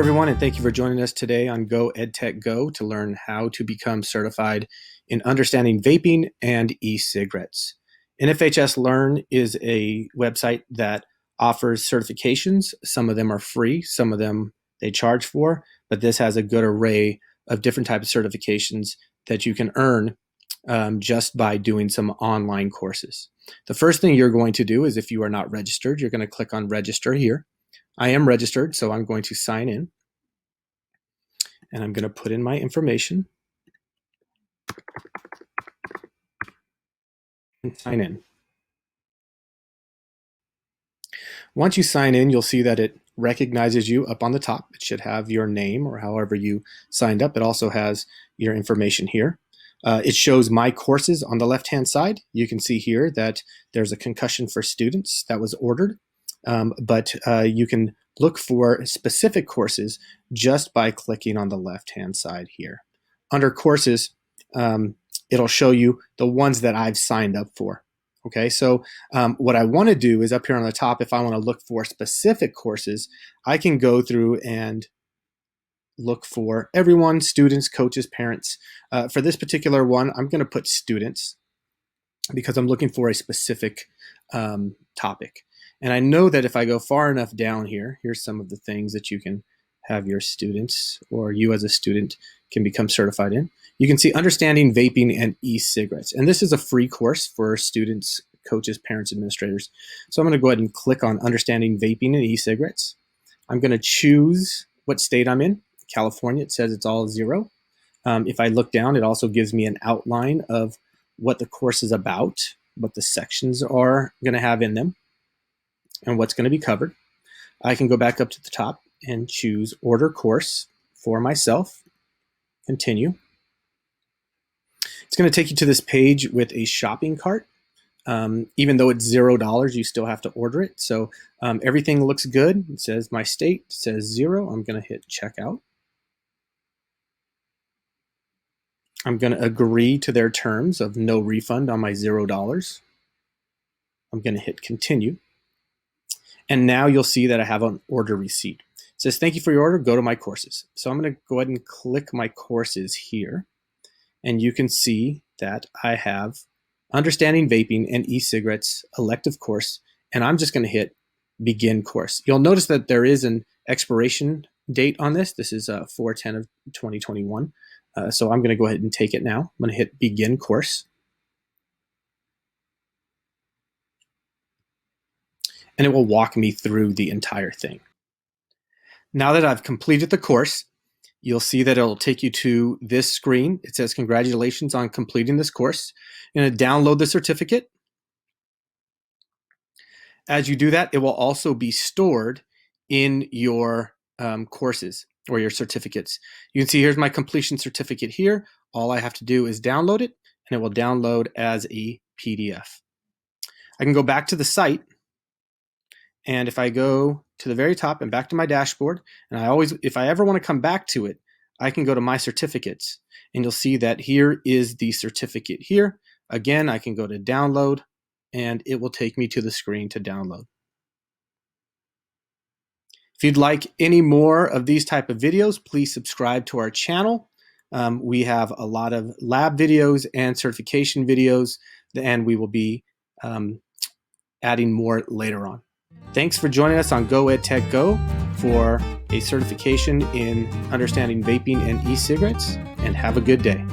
everyone, and thank you for joining us today on Go EdTech Go to learn how to become certified in understanding vaping and e-cigarettes. NFHSlearn is a website that offers certifications. Some of them are free, some of them they charge for, but this has a good array of different types of certifications that you can earn just by doing some online courses. The first thing you're going to do is, if you are not registered, you're going to click on register here. I am registered, so I'm going to sign in, and I'm going to put in my information and sign in. Once you sign in, you'll see that it recognizes you up on the top. It should have your name or however you signed up. It also has your information here. It shows my courses on the left-hand side. You can see here that there's a concussion for students that was ordered. But you can look for specific courses just by clicking on the left-hand side here. Under courses, it'll show you the ones that I've signed up for. Okay, so what I want to do is up here on the top, if I want to look for specific courses, I can go through and look for everyone, students, coaches, parents. For this particular one, I'm going to put students because I'm looking for a specific topic. And I know that if I go far enough down here, here's some of the things that you can have your students or you as a student can become certified in. You can see Understanding Vaping and E-Cigarettes. And this is a free course for students, coaches, parents, administrators. So I'm going to go ahead and click on Understanding Vaping and E-Cigarettes. I'm going to choose what state I'm in. California, it says it's all 0. If I look down, it also gives me an outline of what the course is about, what the sections are going to have in them, and what's going to be covered. I can go back up to the top and choose Order Course for myself. Continue. It's going to take you to this page with a shopping cart. Even though it's $0, you still have to order it. So everything looks good. It says my state, it says 0. I'm going to hit Checkout. I'm going to agree to their terms of no refund on my $0. I'm going to hit Continue. And now you'll see that I have an order receipt. It says, thank you for your order, go to my courses. So I'm going to go ahead and click my courses here. And you can see that I have Understanding Vaping and E-Cigarettes elective course. And I'm just going to hit Begin Course. You'll notice that there is an expiration date on this. This is 4/10 of 2021. So I'm going to go ahead and take it now. I'm going to hit Begin Course. And it will walk me through the entire thing. Now that I've completed the course, you'll see that it'll take you to this screen. It says, congratulations on completing this course. You're going to download the certificate. As you do that, it will also be stored in your courses or your certificates. You can see here's my completion certificate here. All I have to do is download it, and it will download as a PDF. I can go back to the site. And if I go to the very top and back to my dashboard, and if I ever want to come back to it, I can go to my certificates, and you'll see that here is the certificate here. Again, I can go to download, and it will take me to the screen to download. If you'd like any more of these type of videos, please subscribe to our channel. We have a lot of lab videos and certification videos, and we will be adding more later on. Thanks for joining us on Go EdTech Go for a certification in Understanding Vaping and E-Cigarettes, and have a good day.